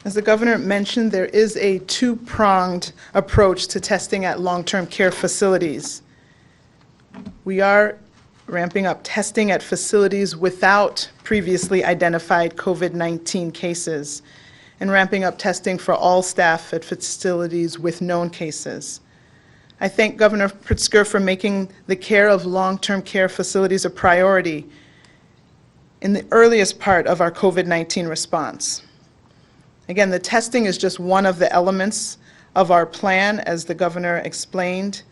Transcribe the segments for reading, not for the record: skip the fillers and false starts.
As the Governor mentioned, there is a two-pronged approach to testing at long-term care facilities. We are ramping up testing at facilities without previously identified COVID-19 cases, and ramping up testing for all staff at facilities with known cases. I thank Governor Pritzker for making the care of long-term care facilities a priority in the earliest part of our COVID-19 response. Again, the testing is just one of the elements of our plan, as the Governor explained.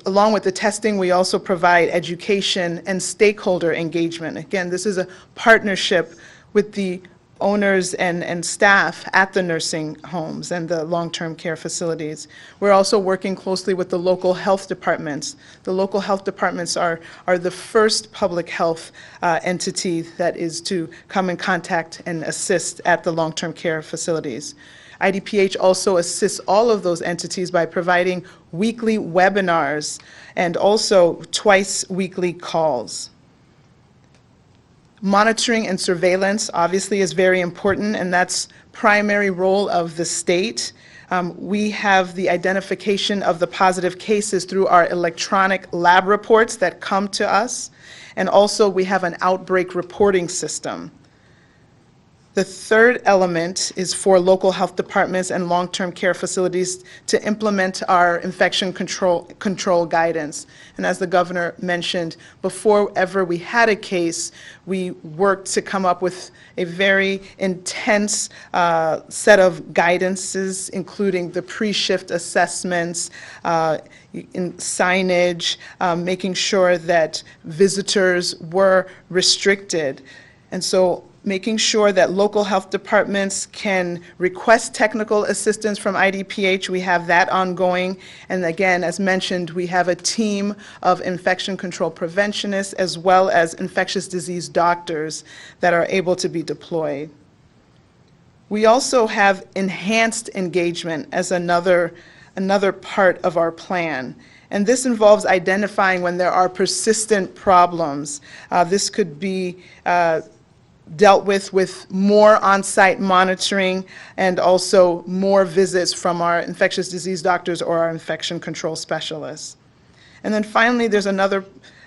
Along with the testing, we also provide education and stakeholder engagement. Again, this is a partnership with the owners and staff at the nursing homes and the long-term care facilities. We're also working closely with the local health departments. The local health departments are the first public health entity that is to come in contact and assist at the long-term care facilities. IDPH also assists all of those entities by providing weekly webinars and also twice weekly calls. Monitoring and surveillance obviously is very important, and that's primary role of the state. We have the identification of the positive cases through our electronic lab reports that come to us, and also we have an outbreak reporting system. The third element is for local health departments and long-term care facilities to implement our infection control guidance. And as the Governor mentioned, before ever we had a case, we worked to come up with a very intense set of guidances, including the pre-shift assessments, in signage, making sure that visitors were restricted. And so making sure that local health departments can request technical assistance from IDPH. We have that ongoing. And again, as mentioned, we have a team of infection control preventionists as well as infectious disease doctors that are able to be deployed. We also have enhanced engagement as another part of our plan. And this involves identifying when there are persistent problems. This could be dealt with more on-site monitoring and also more visits from our infectious disease doctors or our infection control specialists. And then finally, there's another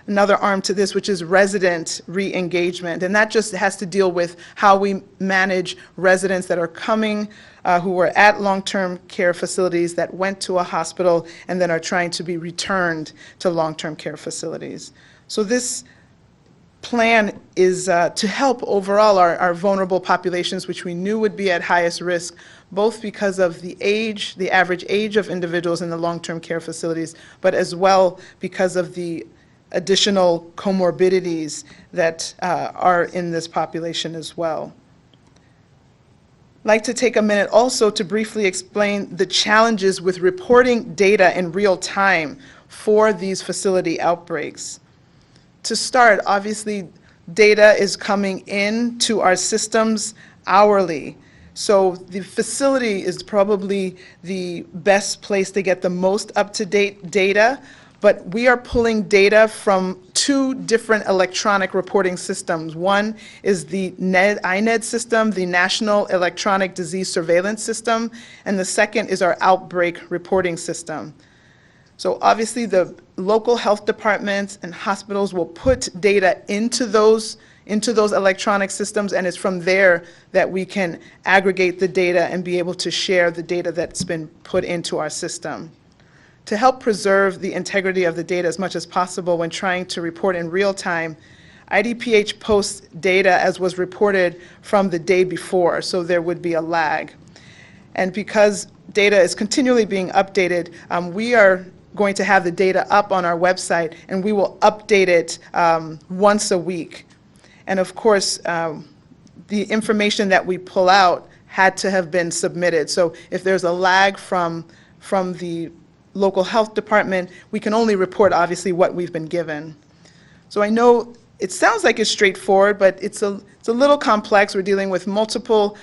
arm to this, which is resident re-engagement. And that just has to deal with how we manage residents that are coming, who were at long-term care facilities that went to a hospital and then are trying to be returned to long-term care facilities. So this plan is to help overall our vulnerable populations, which we knew would be at highest risk, both because of the average age of individuals in the long-term care facilities, but as well because of the additional comorbidities that are in this population as well. I'd like to take a minute also to briefly explain the challenges with reporting data in real time for these facility outbreaks. To start, obviously, data is coming in to our systems hourly. So the facility is probably the best place to get the most up-to-date data, but we are pulling data from two different electronic reporting systems. One is the INED system, the National Electronic Disease Surveillance System, and the second is our outbreak reporting system. So obviously the local health departments and hospitals will put data into those electronic systems, and it's from there that we can aggregate the data and be able to share the data that's been put into our system. To help preserve the integrity of the data as much as possible when trying to report in real time, IDPH posts data as was reported from the day before, so there would be a lag. And because data is continually being updated, we are going to have the data up on our website, and we will update it once a week. And of course, the information that we pull out had to have been submitted. So if there's a lag from the local health department, we can only report obviously what we've been given. So I know it sounds like it's straightforward, but it's a little complex. We're dealing with multiple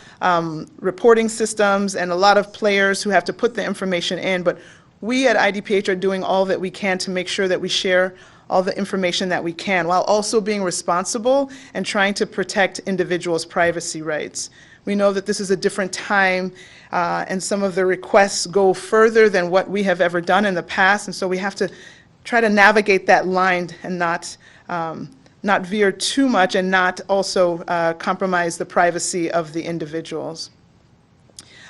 reporting systems and a lot of players who have to put the information in, but we at IDPH are doing all that we can to make sure that we share all the information that we can, while also being responsible and trying to protect individuals' privacy rights. We know that this is a different time, and some of the requests go further than what we have ever done in the past, and so we have to try to navigate that line and not veer too much and not also compromise the privacy of the individuals.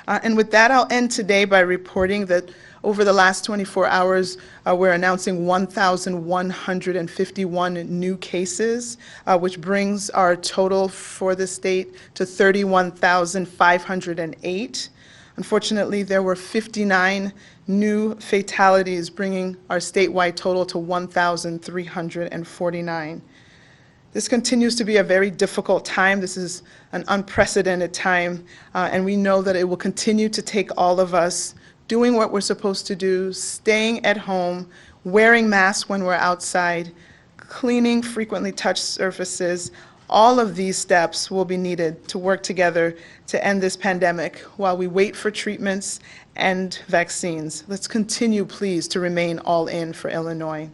And with that, I'll end today by reporting that over the last 24 hours, we're announcing 1,151 new cases, which brings our total for the state to 31,508. Unfortunately, there were 59 new fatalities, bringing our statewide total to 1,349. This continues to be a very difficult time. This is an unprecedented time, and we know that it will continue to take all of us doing what we're supposed to do, staying at home, wearing masks when we're outside, cleaning frequently touched surfaces. All of these steps will be needed to work together to end this pandemic while we wait for treatments and vaccines. Let's continue, please, to remain all in for Illinois.